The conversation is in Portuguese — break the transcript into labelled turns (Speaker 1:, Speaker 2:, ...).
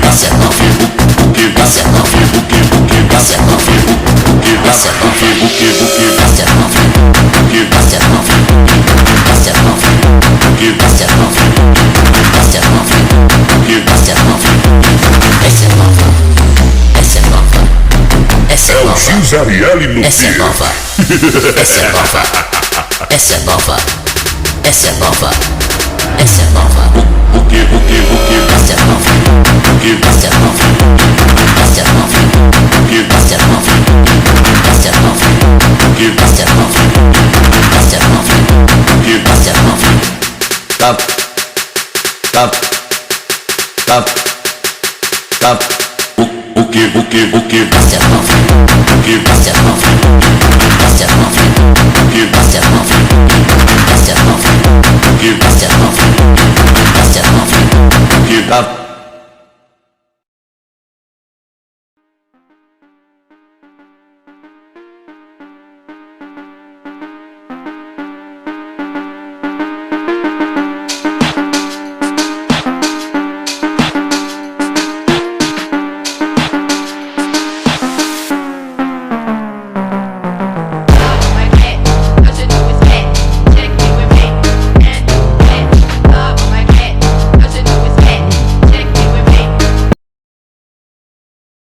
Speaker 1: Essa é nova, essa é nova, essa é nova, essa é nova, essa é nova. Essa é nova, essa é nova, essa é nova, essa é nova, essa é nova, essa é nova, essa é nova, essa é nova. Tap, tap, tap, tap. O que essa é nova, essa é nova, essa é nova, essa é nova, essa é nova, essa é nova, essa é nova.